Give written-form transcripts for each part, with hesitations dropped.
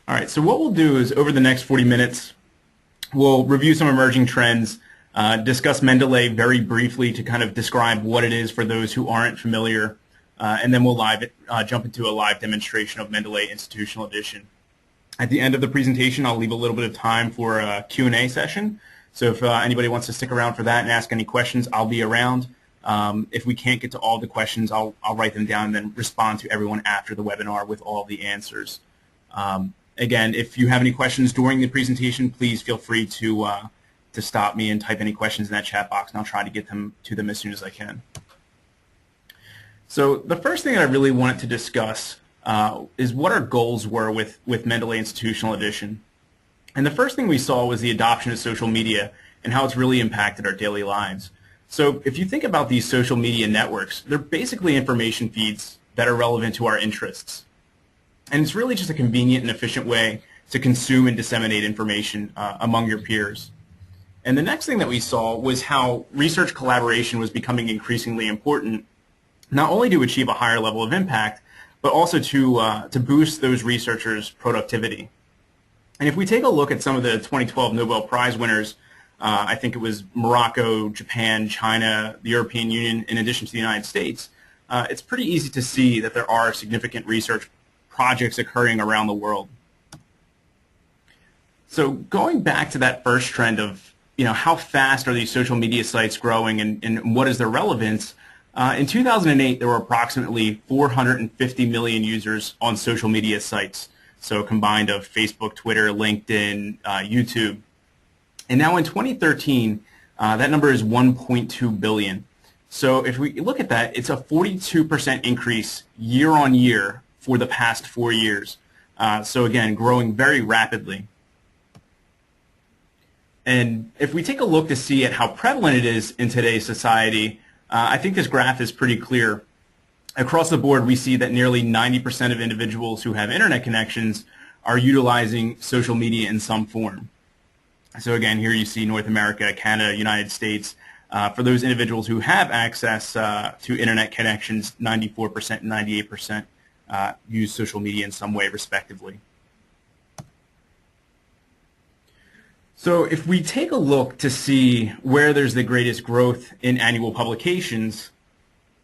All right, so what we'll do is over the next 40 minutes, we'll review some emerging trends, discuss Mendeley very briefly to kind of describe what it is for those who aren't familiar, and then we'll jump into a live demonstration of Mendeley Institutional Edition. At the end of the presentation, I'll leave a little bit of time for a Q&A session. So if anybody wants to stick around for that and ask any questions, I'll be around. If we can't get to all the questions, I'll write them down and then respond to everyone after the webinar with all the answers. Again, if you have any questions during the presentation, please feel free to stop me and type any questions in that chat box, and I'll try to get to them as soon as I can. So the first thing that I really wanted to discuss is what our goals were with Mendeley Institutional Edition. And the first thing we saw was the adoption of social media and how it's really impacted our daily lives. So if you think about these social media networks, they're basically information feeds that are relevant to our interests. And it's really just a convenient and efficient way to consume and disseminate information among your peers. And the next thing that we saw was how research collaboration was becoming increasingly important, not only to achieve a higher level of impact, but also to boost those researchers' productivity. And if we take a look at some of the 2012 Nobel Prize winners, I think it was Morocco, Japan, China, the European Union, in addition to the United States, it's pretty easy to see that there are significant research projects occurring around the world. So going back to that first trend of, how fast are these social media sites growing and what is their relevance, in 2008 there were approximately 450 million users on social media sites, so combined of Facebook, Twitter, LinkedIn, YouTube. And now in 2013, that number is 1.2 billion. So if we look at that, it's a 42% increase year on year for the past 4 years. So again, growing very rapidly. And if we take a look to see at how prevalent it is in today's society, I think this graph is pretty clear. Across the board, we see that nearly 90% of individuals who have internet connections are utilizing social media in some form. So again, here you see North America, Canada, United States. For those individuals who have access to internet connections, 94% and 98% use social media in some way, respectively. So if we take a look to see where there's the greatest growth in annual publications,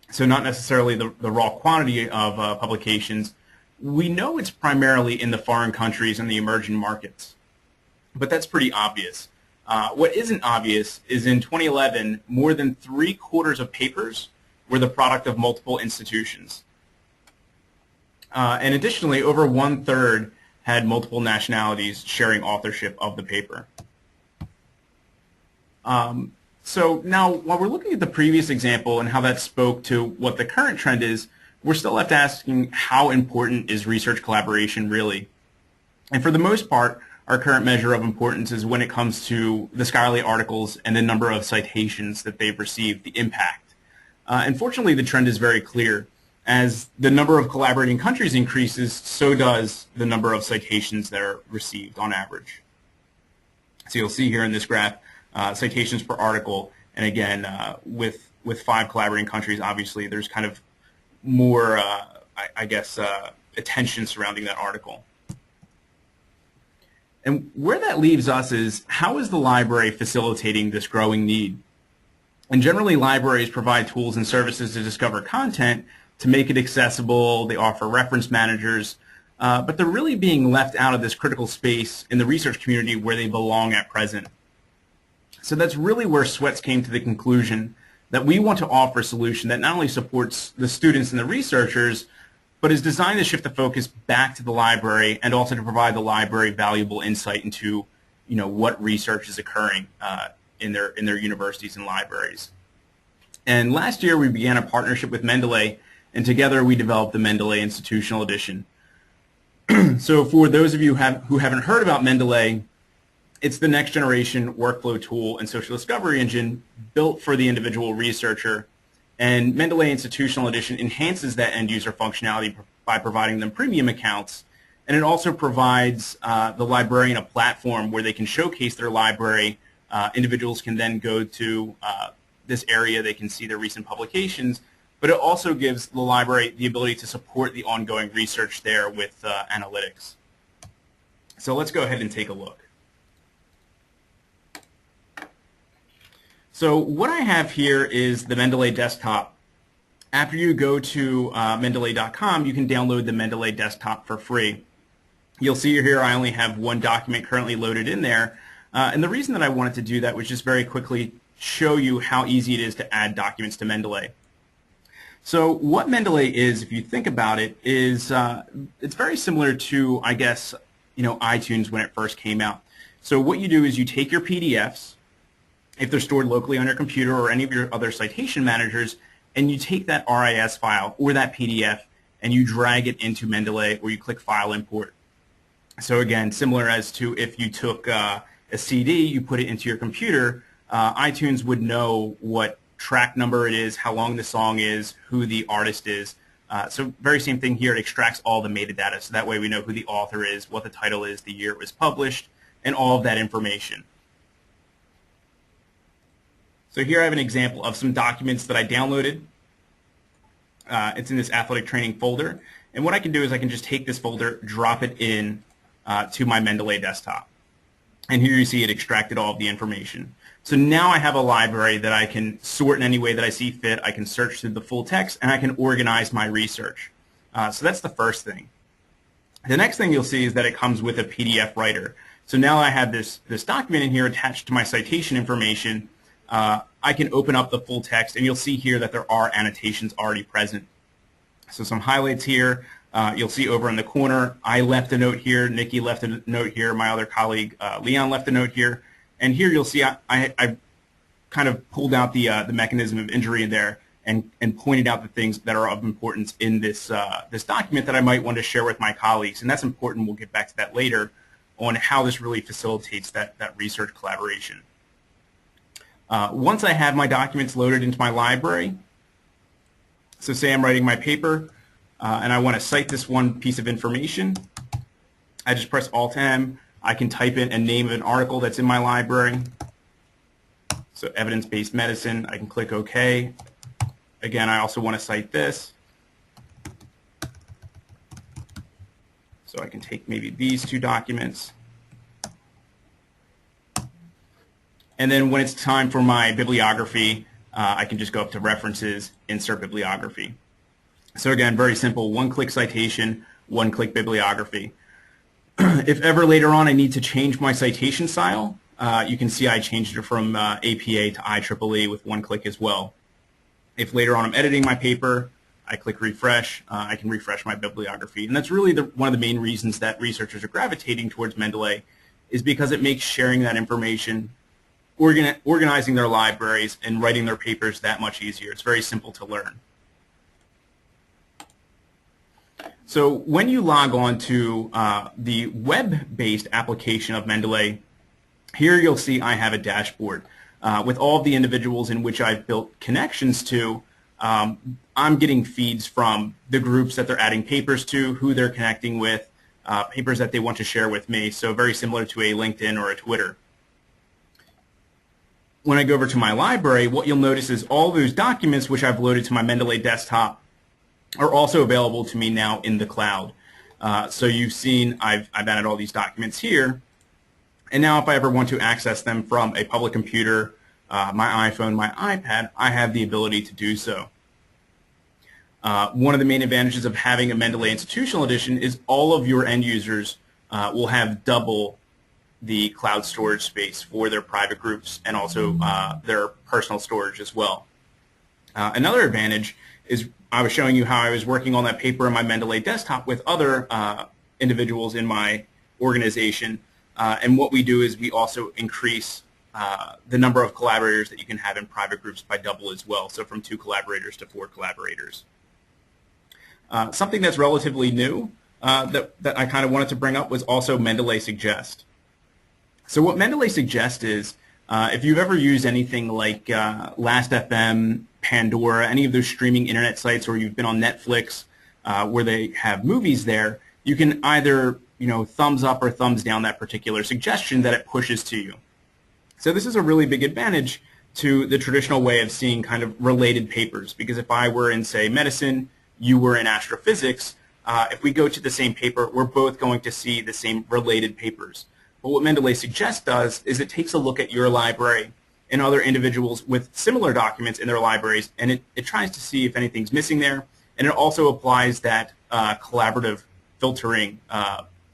so not necessarily the raw quantity of publications, we know it's primarily in the foreign countries and the emerging markets. But that's pretty obvious. What isn't obvious is in 2011, more than 3/4 of papers were the product of multiple institutions. And additionally, over 1/3 had multiple nationalities sharing authorship of the paper. So now, while we're looking at the previous example and how that spoke to what the current trend is, we're still left asking how important is research collaboration really? And for the most part, our current measure of importance is when it comes to the scholarly articles and the number of citations that they've received, the impact. Unfortunately, the trend is very clear. As the number of collaborating countries increases, so does the number of citations that are received on average. So you'll see here in this graph, citations per article, and again, with 5 collaborating countries, obviously there's kind of more, attention surrounding that article. And where that leaves us is, how is the library facilitating this growing need? And generally, libraries provide tools and services to discover content, to make it accessible. They offer reference managers, but they're really being left out of this critical space in the research community where they belong at present. So that's really where SWETS came to the conclusion that we want to offer a solution that not only supports the students and the researchers, but is designed to shift the focus back to the library and also to provide the library valuable insight into, what research is occurring in their universities and libraries. And last year we began a partnership with Mendeley, and together we developed the Mendeley Institutional Edition. So for those of you who haven't heard about Mendeley, it's the next generation workflow tool and social discovery engine built for the individual researcher. And Mendeley Institutional Edition enhances that end user functionality by providing them premium accounts. And it also provides the librarian a platform where they can showcase their library. Individuals can then go to this area, they can see their recent publications, but it also gives the library the ability to support the ongoing research there with analytics. So let's go ahead and take a look. So what I have here is the Mendeley desktop. After you go to Mendeley.com, you can download the Mendeley desktop for free. You'll see here I only have one document currently loaded in there. And the reason that I wanted to do that was just very quickly show you how easy it is to add documents to Mendeley. So what Mendeley is, if you think about it, is it's very similar to, I guess, iTunes when it first came out. So what you do is you take your PDFs, if they're stored locally on your computer or any of your other citation managers, and you take that RIS file or that PDF and you drag it into Mendeley, or you click File Import. So again, similar as to if you took a CD, you put it into your computer, iTunes would know what track number it is, how long the song is, who the artist is. So very same thing here. It extracts all the metadata, so that way we know who the author is, what the title is, the year it was published, and all of that information. So here I have an example of some documents that I downloaded. It's in this athletic training folder. And what I can do is I can just take this folder, drop it in to my Mendeley desktop. And here you see it extracted all of the information. So now I have a library that I can sort in any way that I see fit. I can search through the full text, and I can organize my research. So that's the first thing. The next thing you'll see is that it comes with a PDF writer. So now I have this document in here attached to my citation information. I can open up the full text, and you'll see here that there are annotations already present. So some highlights here. You'll see over in the corner, I left a note here, Nikki left a note here, my other colleague Leon left a note here, and here you'll see I kind of pulled out the mechanism of injury in there and pointed out the things that are of importance in this this document that I might want to share with my colleagues, and that's important. We'll get back to that later on how this really facilitates that research collaboration. Once I have my documents loaded into my library, so say I'm writing my paper and I want to cite this one piece of information, I just press Alt-M. I can type in a name of an article that's in my library. So evidence-based medicine, I can click OK. Again, I also want to cite this. So I can take maybe these two documents. And then when it's time for my bibliography, I can just go up to References, Insert Bibliography. So again, very simple, one-click citation, one-click bibliography. If ever later on I need to change my citation style, you can see I changed it from APA to IEEE with one click as well. If later on I'm editing my paper, I click refresh, I can refresh my bibliography. And that's really one of the main reasons that researchers are gravitating towards Mendeley, is because it makes sharing that information, organizing their libraries, and writing their papers that much easier. It's very simple to learn. So when you log on to the web-based application of Mendeley, here you'll see I have a dashboard with all of the individuals in which I've built connections to. I'm getting feeds from the groups that they're adding papers to, who they're connecting with, papers that they want to share with me, so very similar to a LinkedIn or a Twitter. When I go over to my library, what you'll notice is all those documents which I've loaded to my Mendeley desktop are also available to me now in the cloud. So you've seen I've added all these documents here, and now if I ever want to access them from a public computer, my iPhone, my iPad, I have the ability to do so. One of the main advantages of having a Mendeley Institutional Edition is all of your end users will have double the cloud storage space for their private groups and also their personal storage as well. Another advantage is I was showing you how I was working on that paper in my Mendeley desktop with other individuals in my organization, and what we do is we also increase the number of collaborators that you can have in private groups by double as well, so from 2 collaborators to 4 collaborators. Something that's relatively new that I kind of wanted to bring up was also Mendeley Suggest. So what Mendeley Suggest is, if you've ever used anything like Last.fm, Pandora, any of those streaming internet sites, or you've been on Netflix where they have movies there, you can either thumbs up or thumbs down that particular suggestion that it pushes to you. So this is a really big advantage to the traditional way of seeing kind of related papers, because if I were in, say, medicine, you were in astrophysics, if we go to the same paper, we're both going to see the same related papers. But what Mendeley Suggest does is it takes a look at your library and other individuals with similar documents in their libraries, and it tries to see if anything's missing there, and it also applies that collaborative filtering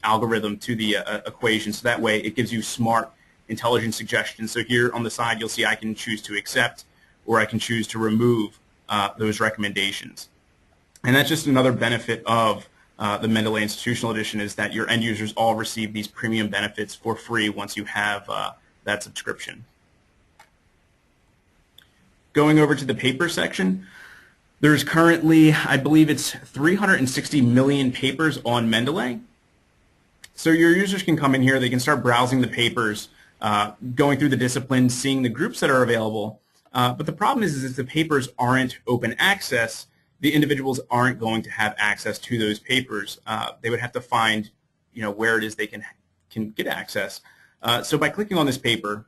algorithm to the equation, so that way it gives you smart, intelligent suggestions. So here on the side, you'll see I can choose to accept or I can choose to remove those recommendations. And that's just another benefit of the Mendeley Institutional Edition, is that your end users all receive these premium benefits for free once you have that subscription. Going over to the paper section, there's currently, I believe it's 360 million papers on Mendeley. So your users can come in here, they can start browsing the papers, going through the disciplines, seeing the groups that are available. But the problem is if the papers aren't open access, the individuals aren't going to have access to those papers. They would have to find, where it is they can get access. So by clicking on this paper,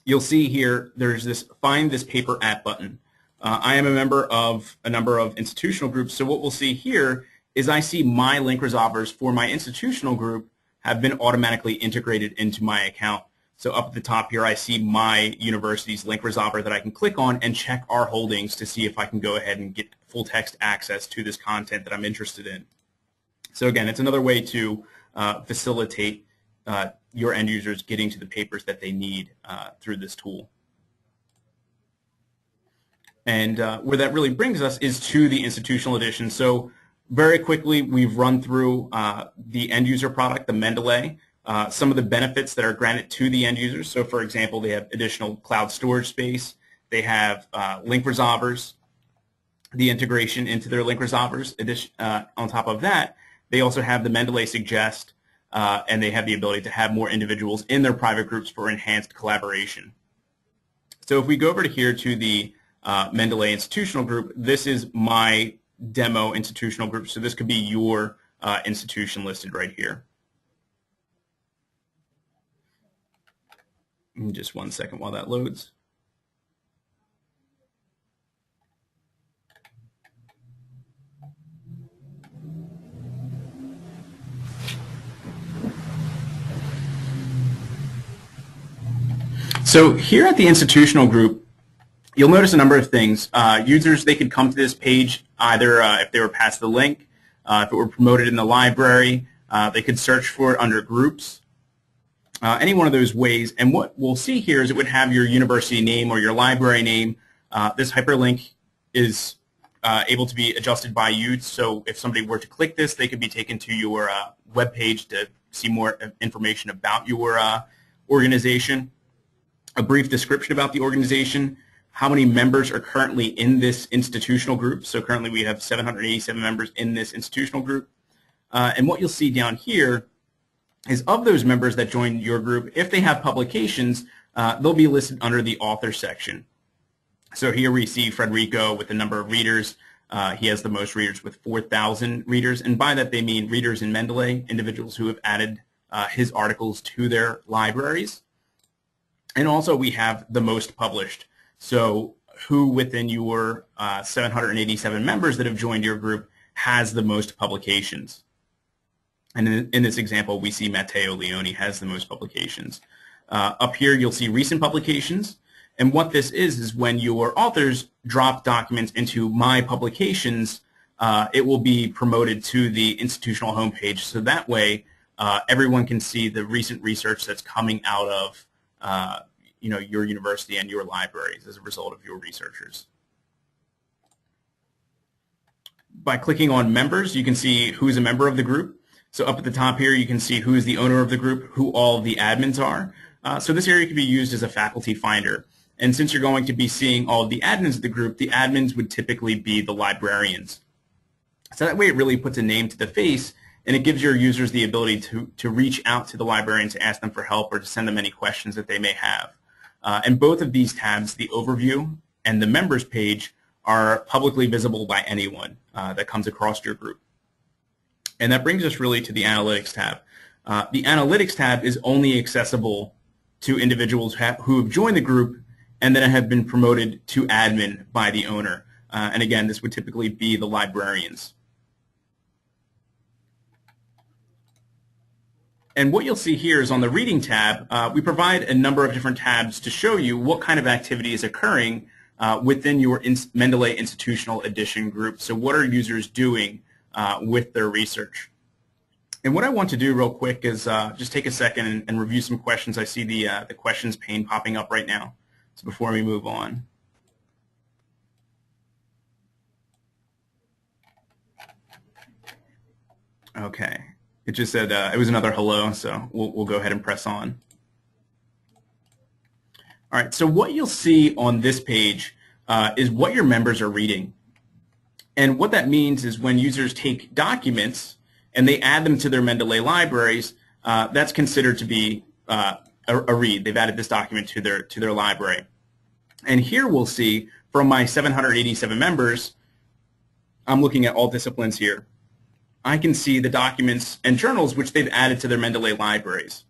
you'll see here there's this Find This Paper At button. I am a member of a number of institutional groups, so what we'll see here is I see my link resolvers for my institutional group have been automatically integrated into my account. So up at the top here, I see my university's link resolver that I can click on and check our holdings to see if I can go ahead and get full text access to this content that I'm interested in. So again, it's another way to facilitate your end users getting to the papers that they need through this tool. And where that really brings us is to the institutional edition. So very quickly, we've run through the end user product, the Mendeley, some of the benefits that are granted to the end users. So for example, they have additional cloud storage space. They have link resolvers, the integration into their link resolvers. On top of that, they also have the Mendeley Suggest, and they have the ability to have more individuals in their private groups for enhanced collaboration. So if we go over to here to the Mendeley Institutional Group, this is my demo institutional group. So this could be your institution listed right here. Just 1 second while that loads. So here at the institutional group, you'll notice a number of things. Users, they could come to this page either if they were passed the link, if it were promoted in the library, they could search for it under groups, any one of those ways. And what we'll see here is it would have your university name or your library name. This hyperlink is able to be adjusted by you. So if somebody were to click this, they could be taken to your web page to see more information about your organization, a brief description about the organization, how many members are currently in this institutional group. So currently we have 787 members in this institutional group. And what you'll see down here is of those members that join your group, if they have publications, they'll be listed under the author section. So here we see Federico with the number of readers. He has the most readers with 4,000 readers. And by that they mean readers in Mendeley, individuals who have added his articles to their libraries. And also we have the most published. So who within your 787 members that have joined your group has the most publications. And in this example, we see Matteo Leone has the most publications. Up here, you'll see recent publications. And what this is when your authors drop documents into My Publications, it will be promoted to the institutional homepage. So that way, everyone can see the recent research that's coming out of your university and your libraries as a result of your researchers. By clicking on members, you can see who's a member of the group. So up at the top here, you can see who is the owner of the group, who all of the admins are. So this area can be used as a faculty finder. And since you're going to be seeing all of the admins of the group, the admins would typically be the librarians. So that way it really puts a name to the face, and it gives your users the ability to reach out to the librarians to ask them for help or to send them any questions that they may have. And both of these tabs, the overview and the members page, are publicly visible by anyone that comes across your group. And that brings us really to the Analytics tab. The Analytics tab is only accessible to individuals who have joined the group and then have been promoted to admin by the owner. And again, this would typically be the librarians. And what you'll see here is on the Reading tab, we provide a number of different tabs to show you what kind of activity is occurring within your Mendeley Institutional Edition group. So what are users doing with their research? And what I want to do real quick is just take a second and review some questions. I see the questions pane popping up right now. So before we move on. Okay. It just said it was another hello, so we'll go ahead and press on. All right, so what you'll see on this page is what your members are reading. And what that means is when users take documents and they add them to their Mendeley libraries, that's considered to be a read. They've added this document to their library. And here we'll see from my 787 members, I'm looking at all disciplines here. I can see the documents and journals which they've added to their Mendeley libraries.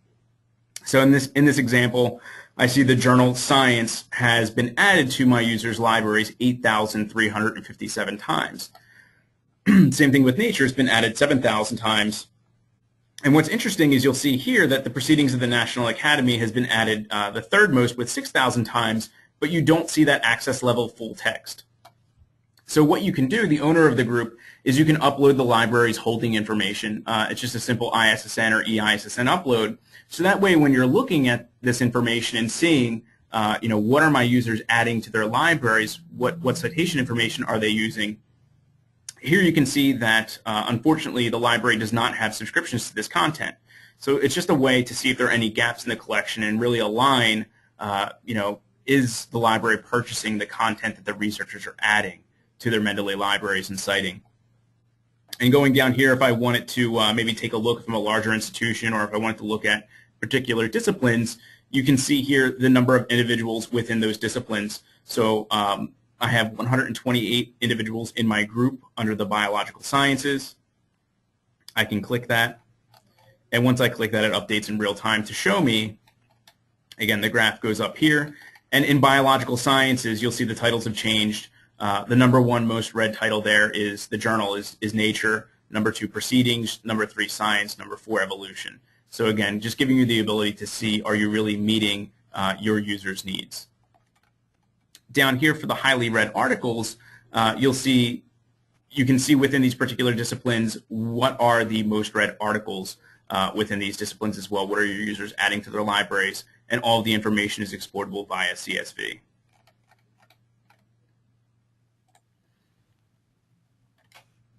So in this example, I see the journal Science has been added to my users' libraries 8,357 times. Same thing with Nature, has been added 7,000 times. And what's interesting is you'll see here that the Proceedings of the National Academy has been added the third most with 6,000 times, but you don't see that access level full text. So what you can do, the owner of the group, is you can upload the library's holding information. It's just a simple ISSN or EISSN upload. So that way when you're looking at this information and seeing, what are my users adding to their libraries, what citation information are they using, here you can see that, unfortunately, the library does not have subscriptions to this content. So it's just a way to see if there are any gaps in the collection and really align, is the library purchasing the content that the researchers are adding to their Mendeley libraries and citing. And going down here, if I wanted to maybe take a look from a larger institution or if I wanted to look at particular disciplines, you can see here the number of individuals within those disciplines. So I have 128 individuals in my group under the biological sciences. I can click that. And once I click that, it updates in real time to show me, again, the graph goes up here. And in biological sciences, you'll see the titles have changed. The number one most read title there is the journal is Nature, number 2 Proceedings, number 3 Science, number 4 Evolution. So again, just giving you the ability to see, are you really meeting your users' needs? Down here for the highly read articles, you can see within these particular disciplines what are the most read articles within these disciplines as well. What are your users adding to their libraries? And all of the information is exportable via CSV.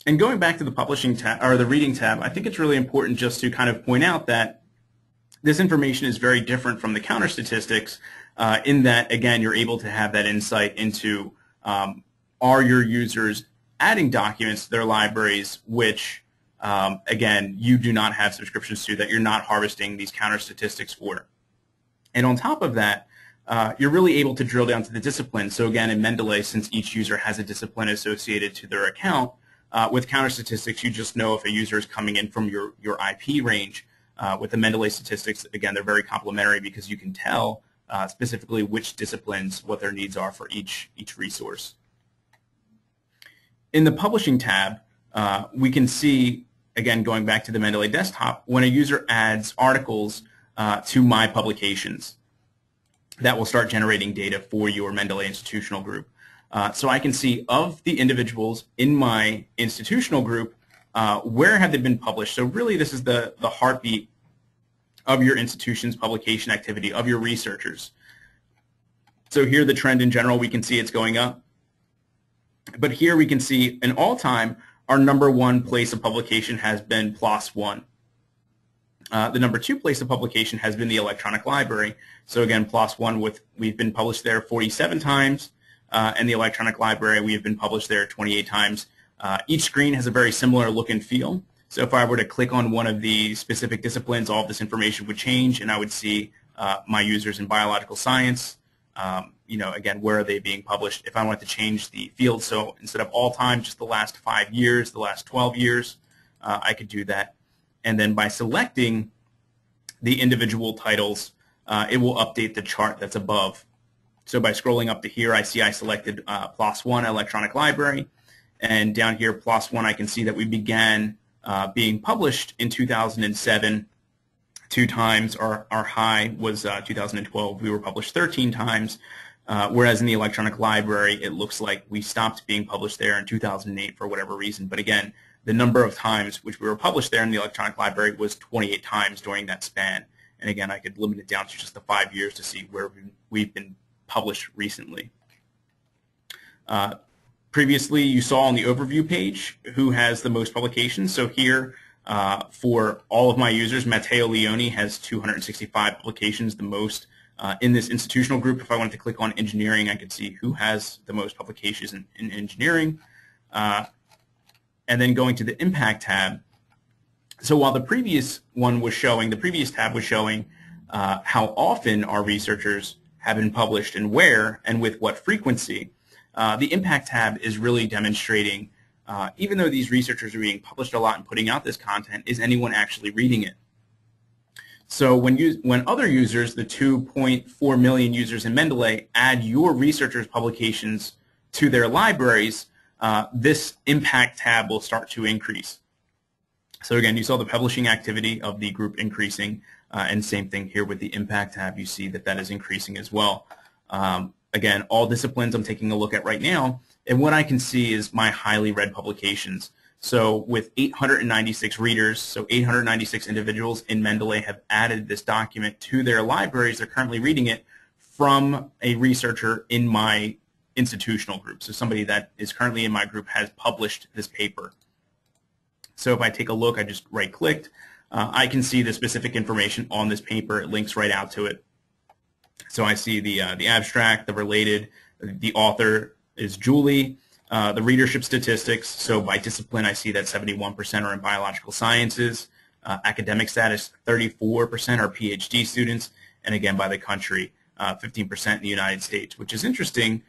And going back to the publishing tab or the reading tab, I think it's really important just to kind of point out that this information is very different from the counter statistics in that, again, you're able to have that insight into are your users adding documents to their libraries which, again, you do not have subscriptions to, that you're not harvesting these counter statistics for. And on top of that, you're really able to drill down to the discipline. So again, in Mendeley, since each user has a discipline associated to their account, with counter statistics, you just know if a user is coming in from your IP range. With the Mendeley statistics, again, they're very complementary because you can tell specifically which disciplines, what their needs are for each resource. In the publishing tab, we can see, again, going back to the Mendeley desktop, when a user adds articles to My Publications, that will start generating data for your Mendeley institutional group. So I can see of the individuals in my institutional group, where have they been published? So really this is the heartbeat of your institution's publication activity, of your researchers. So here the trend in general, we can see it's going up. But here we can see in all time, our number 1 place of publication has been PLOS One. The number 2 place of publication has been the electronic library. So again, PLOS One, we've been published there 47 times. And the electronic library, we have been published there 28 times. Each screen has a very similar look and feel. So if I were to click on one of the specific disciplines, all of this information would change, and I would see my users in biological science. Again, where are they being published? If I wanted to change the field, so instead of all time, just the last 5 years, the last 12 years, I could do that. And then by selecting the individual titles, it will update the chart that's above. So by scrolling up to here, I see I selected PLOS One, electronic library. And down here, PLOS One, I can see that we began being published in 2007. 2 times. Our high was 2012. We were published 13 times, whereas in the electronic library, it looks like we stopped being published there in 2008 for whatever reason. But again, the number of times which we were published there in the electronic library was 28 times during that span. And again, I could limit it down to just the 5 years to see where we've been published recently. Previously, you saw on the overview page who has the most publications. So here, for all of my users, Matteo Leone has 265 publications, the most. In this institutional group, if I wanted to click on engineering, I could see who has the most publications in engineering. And then going to the impact tab. So while the previous tab was showing how often our researchers have been published and where and with what frequency, the impact tab is really demonstrating, even though these researchers are being published a lot and putting out this content, is anyone actually reading it? So when other users, the 2.4 million users in Mendeley, add your researchers' publications to their libraries, this impact tab will start to increase. So again, you saw the publishing activity of the group increasing, and same thing here with the impact tab. You see that is increasing as well. Again, all disciplines I'm taking a look at right now, and what I can see is my highly read publications. So with 896 readers, so 896 individuals in Mendeley have added this document to their libraries. They're currently reading it from a researcher in my institutional group. So somebody that is currently in my group has published this paper. So if I take a look, I just right-clicked, I can see the specific information on this paper. It links right out to it. So I see the abstract, the related, the author is Julie, the readership statistics. So by discipline, I see that 71% are in biological sciences. Academic status, 34% are PhD students. And again, by the country, 15% in the United States, which is interesting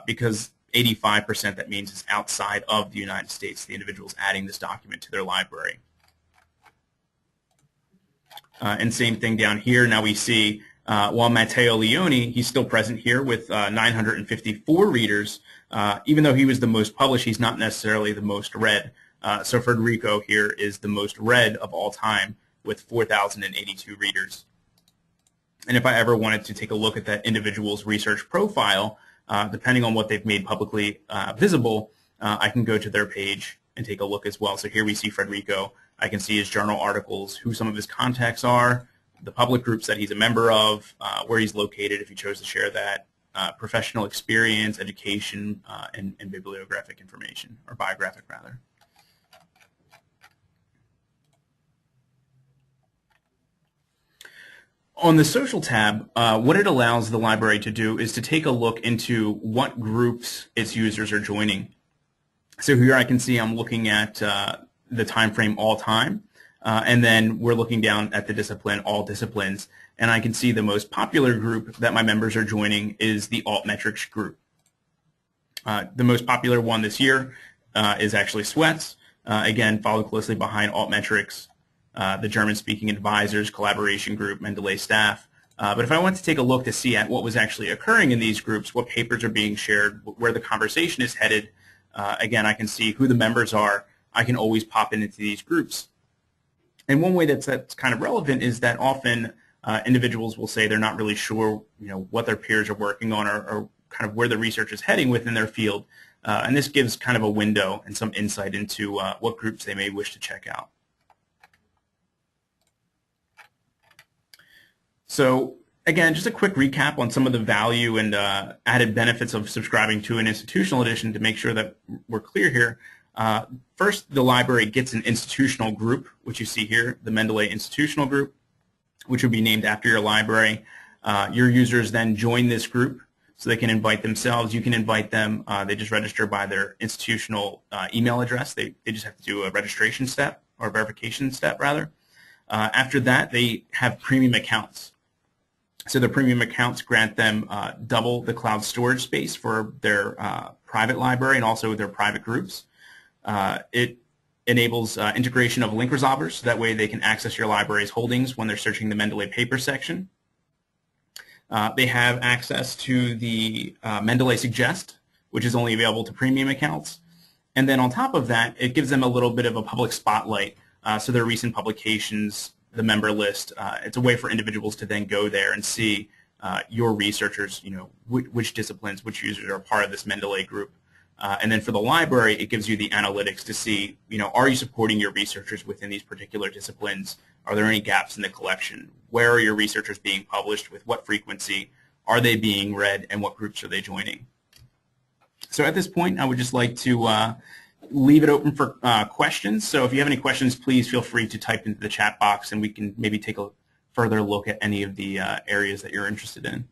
because 85% that means is outside of the United States, the individuals adding this document to their library. And same thing down here. Now we see while Matteo Leone, he's still present here with 954 readers. Even though he was the most published, he's not necessarily the most read. So Federico here is the most read of all time with 4,082 readers. And if I ever wanted to take a look at that individual's research profile, depending on what they've made publicly visible, I can go to their page and take a look as well. So here we see Federico. I can see his journal articles, who some of his contacts are, the public groups that he's a member of, where he's located if he chose to share that, professional experience, education, and bibliographic information, or biographic rather. On the social tab, what it allows the library to do is to take a look into what groups its users are joining. So here I can see I'm looking at the time frame all time, and then we're looking down at the discipline, all disciplines, and I can see the most popular group that my members are joining is the altmetrics group. The most popular one this year is actually Sweats, again followed closely behind altmetrics, the German-speaking advisors, collaboration group, Mendeley staff. But if I want to take a look to see at what was actually occurring in these groups, what papers are being shared, where the conversation is headed, again, I can see who the members are. I can always pop into these groups. And one way that's kind of relevant is that often individuals will say they're not really sure, what their peers are working on or kind of where the research is heading within their field. And this gives kind of a window and some insight into what groups they may wish to check out. So again, just a quick recap on some of the value and added benefits of subscribing to an institutional edition to make sure that we're clear here. First, the library gets an institutional group, which you see here, the Mendeley Institutional Group, which would be named after your library. Your users then join this group, so they can invite themselves. You can invite them. They just register by their institutional email address. They just have to do a registration step, or verification step, rather. After that, they have premium accounts. So the premium accounts grant them double the cloud storage space for their private library and also their private groups. It enables integration of link resolvers, so that way they can access your library's holdings when they're searching the Mendeley paper section. They have access to the Mendeley Suggest, which is only available to premium accounts. And then on top of that, it gives them a little bit of a public spotlight. So their recent publications, the member list. It's a way for individuals to then go there and see your researchers, which disciplines, which users are a part of this Mendeley group. And then for the library, it gives you the analytics to see, are you supporting your researchers within these particular disciplines? Are there any gaps in the collection? Where are your researchers being published? With what frequency? Are they being read? And what groups are they joining? So at this point, I would just like to leave it open for questions. So if you have any questions, please feel free to type into the chat box, and we can maybe take a further look at any of the areas that you're interested in.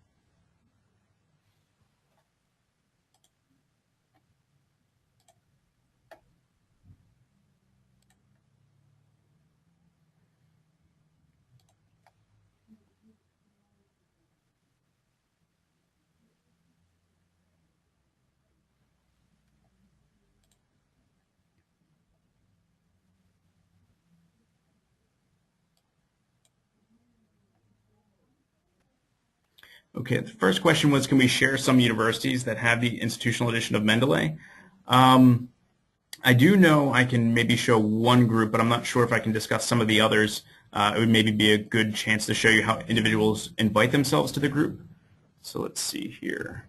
Okay, the first question was, can we share some universities that have the institutional edition of Mendeley? I do know I can maybe show one group, but I'm not sure if I can discuss some of the others. It would maybe be a good chance to show you how individuals invite themselves to the group. So let's see here.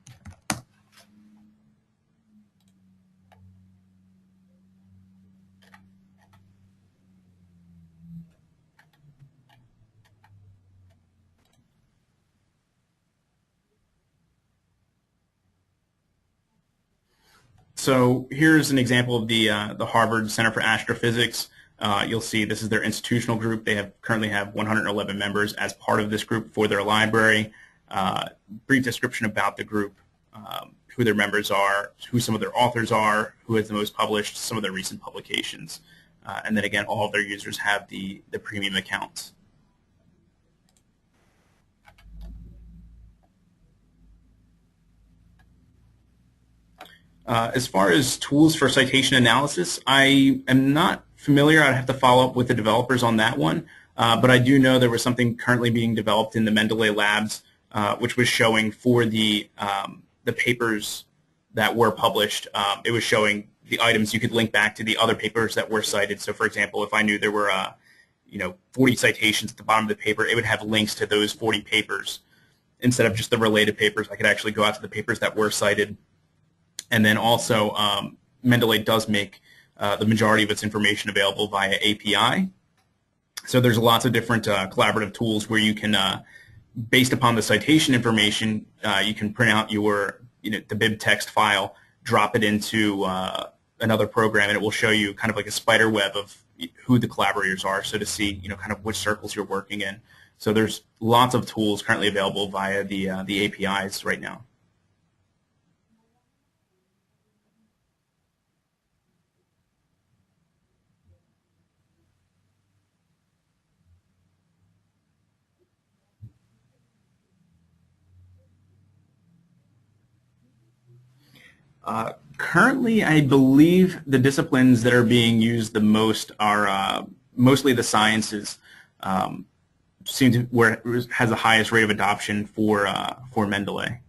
So here's an example of the Harvard Center for Astrophysics. You'll see this is their institutional group. They currently have 111 members as part of this group for their library. Brief description about the group, who their members are, who some of their authors are, who has the most published, some of their recent publications. And then again, all of their users have the premium accounts. As far as tools for citation analysis, I am not familiar. I'd have to follow up with the developers on that one. But I do know there was something currently being developed in the Mendeley labs, which was showing for the papers that were published. It was showing the items you could link back to the other papers that were cited. So, for example, if I knew there were 40 citations at the bottom of the paper, it would have links to those 40 papers instead of just the related papers. I could actually go out to the papers that were cited. And then also, Mendeley does make the majority of its information available via API. So there's lots of different collaborative tools where you can, based upon the citation information, you can print out your, the bib text file, drop it into another program, and it will show you kind of like a spider web of who the collaborators are, so to see, kind of which circles you're working in. So there's lots of tools currently available via the APIs right now. Currently, I believe the disciplines that are being used the most are mostly the sciences. Seem to where it has the highest rate of adoption for Mendeley.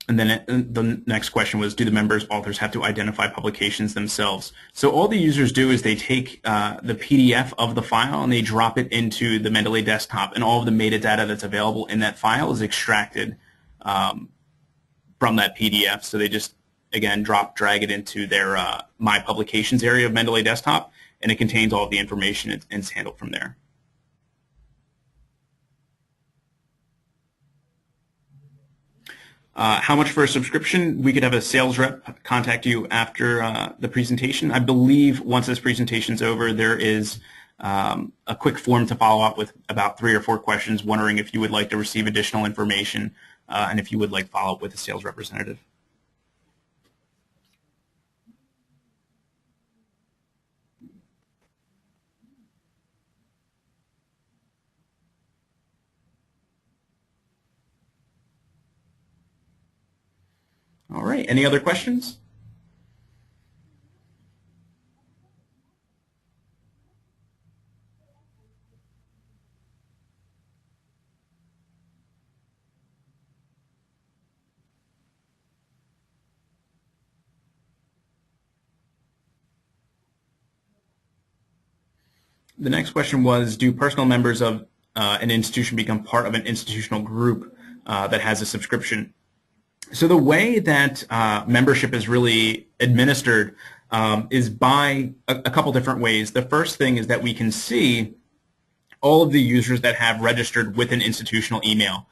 And then the next question was, do the members' authors have to identify publications themselves? So all the users do is they take the PDF of the file and they drop it into the Mendeley desktop, and all of the metadata that's available in that file is extracted from that PDF. So they just, again, drag it into their My Publications area of Mendeley desktop, and it contains all of the information and it's handled from there. How much for a subscription? We could have a sales rep contact you after the presentation. I believe once this presentation's over, there is a quick form to follow up with about 3 or 4 questions, wondering if you would like to receive additional information and if you would like follow up with a sales representative. All right. Any other questions? The next question was, do personal members of an institution become part of an institutional group that has a subscription? So the way that membership is really administered is by a couple different ways. The first thing is that we can see all of the users that have registered with an institutional email.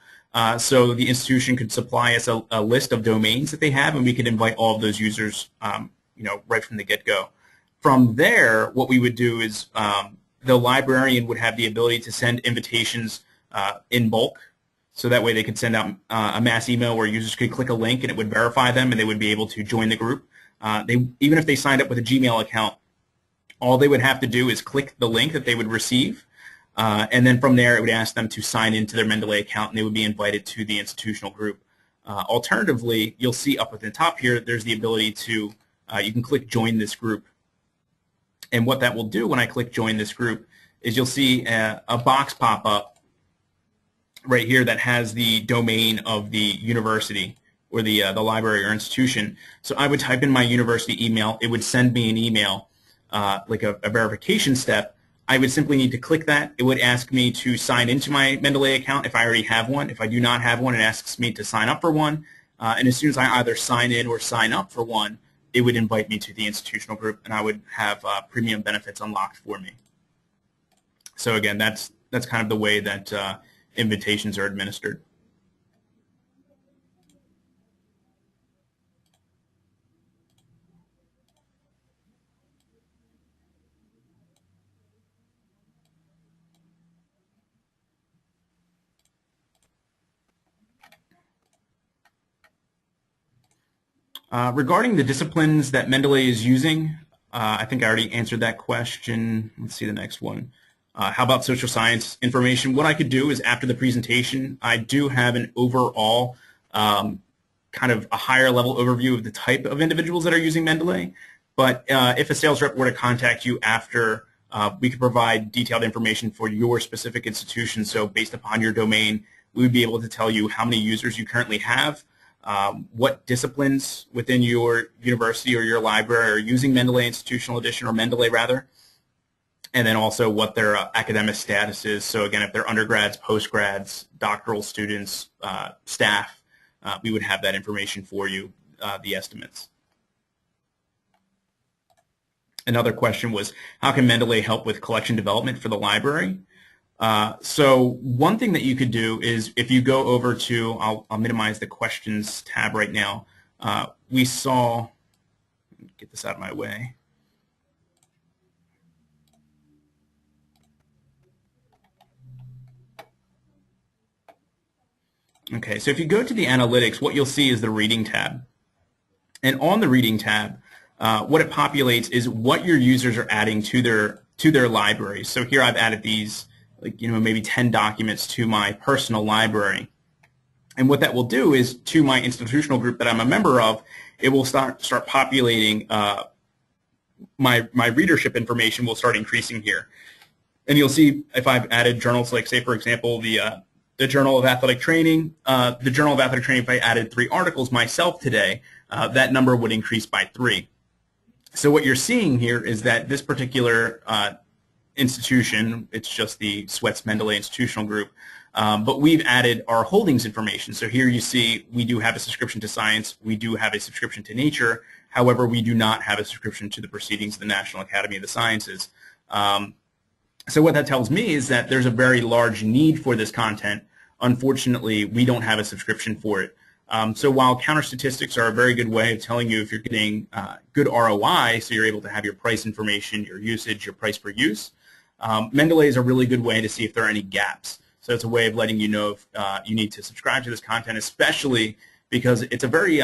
So the institution could supply us a list of domains that they have, and we could invite all of those users, right from the get-go. From there, what we would do is the librarian would have the ability to send invitations in bulk. So that way they could send out a mass email where users could click a link and it would verify them and they would be able to join the group. Even if they signed up with a Gmail account, all they would have to do is click the link that they would receive, and then from there it would ask them to sign into their Mendeley account and they would be invited to the institutional group. Alternatively, you'll see up at the top here, there's the ability to, you can click join this group. And what that will do when I click join this group is you'll see a box pop up right here that has the domain of the university or the library or institution. So I would type in my university email. It would send me an email, like a verification step. I would simply need to click that. It would ask me to sign into my Mendeley account if I already have one. If I do not have one, it asks me to sign up for one. And as soon as I either sign in or sign up for one, it would invite me to the institutional group, and I would have premium benefits unlocked for me. So again, that's kind of the way that invitations are administered. Regarding the disciplines that Mendeley is using, I think I already answered that question. Let's see the next one. How about social science information? What I could do is after the presentation, I do have an overall kind of a higher level overview of the type of individuals that are using Mendeley. But if a sales rep were to contact you after, we could provide detailed information for your specific institution. So based upon your domain, we would be able to tell you how many users you currently have, what disciplines within your university or your library are using Mendeley Institutional Edition, or Mendeley rather, and then also what their academic status is. So again, if they're undergrads, postgrads, doctoral students, staff, we would have that information for you, the estimates. Another question was, how can Mendeley help with collection development for the library? So one thing that you could do is if you go over to, I'll minimize the questions tab right now. We saw, get this out of my way. Okay, so if you go to the analytics, what you'll see is the reading tab. And on the reading tab, what it populates is what your users are adding to their libraries. So here I've added these, like, maybe 10 documents to my personal library. And what that will do is to my institutional group that I'm a member of, it will start populating my readership information will start increasing here. And you'll see if I've added journals, like say for example the Journal of Athletic Training, if I added 3 articles myself today, that number would increase by 3. So what you're seeing here is that this particular institution, it's just the Sweats Mendeley Institutional Group, but we've added our holdings information. So here you see we do have a subscription to Science, we do have a subscription to Nature, however we do not have a subscription to the Proceedings of the National Academy of the Sciences. So what that tells me is that there's a very large need for this content. Unfortunately, we don't have a subscription for it. So while counter statistics are a very good way of telling you if you're getting good ROI, so you're able to have your price information, your usage, your price per use, Mendeley is a really good way to see if there are any gaps. So it's a way of letting you know if you need to subscribe to this content, especially because it's a very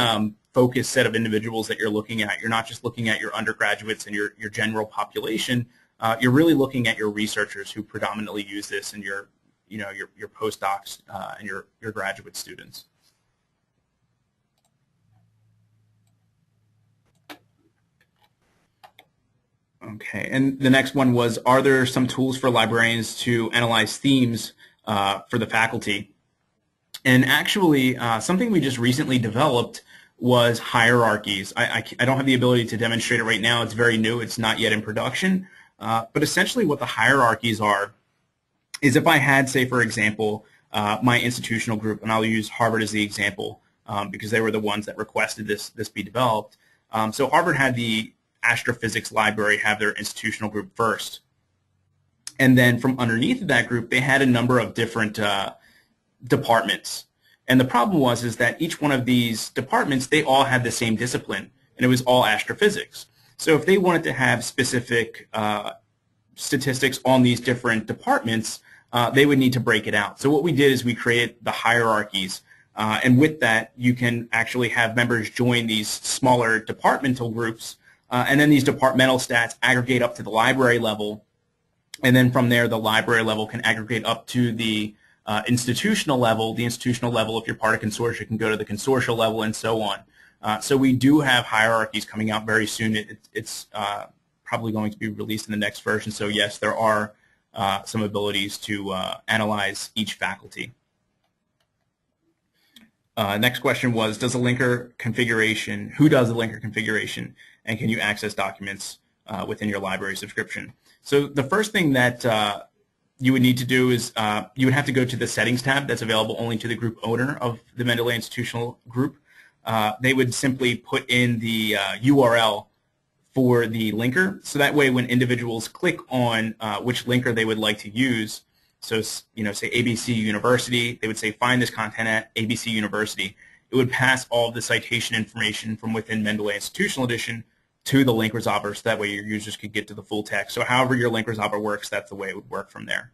focused set of individuals that you're looking at. You're not just looking at your undergraduates and your general population. You're really looking at your researchers who predominantly use this, and your postdocs and your graduate students. Okay, and the next one was, are there some tools for librarians to analyze themes for the faculty? And actually, something we just recently developed was hierarchies. I don't have the ability to demonstrate it right now. It's very new. It's not yet in production. But essentially what the hierarchies are is if I had, say, for example, my institutional group, and I'll use Harvard as the example because they were the ones that requested this be developed. So Harvard had the astrophysics library have their institutional group first. And then from underneath of that group, they had a number of different departments. And the problem is that each one of these departments, they all had the same discipline, and it was all astrophysics. So if they wanted to have specific statistics on these different departments, they would need to break it out. So what we did is we created the hierarchies, and with that, you can actually have members join these smaller departmental groups, and then these departmental stats aggregate up to the library level, and then from there, the library level can aggregate up to the institutional level. The institutional level, if you're part of consortia, can go to the consortial level and so on. So we do have hierarchies coming out very soon. It's probably going to be released in the next version. So yes, there are some abilities to analyze each faculty. Next question was, does a linker configuration, who does the linker configuration, and can you access documents within your library subscription? So the first thing that you would need to do is you would have to go to the settings tab that's available only to the group owner of the Mendeley Institutional Group. They would simply put in the URL for the linker, so that way when individuals click on which linker they would like to use, so say ABC University, they would say find this content at ABC University. It would pass all of the citation information from within Mendeley Institutional Edition to the link resolver, so that way your users could get to the full text. So however your link resolver works, that's the way it would work from there.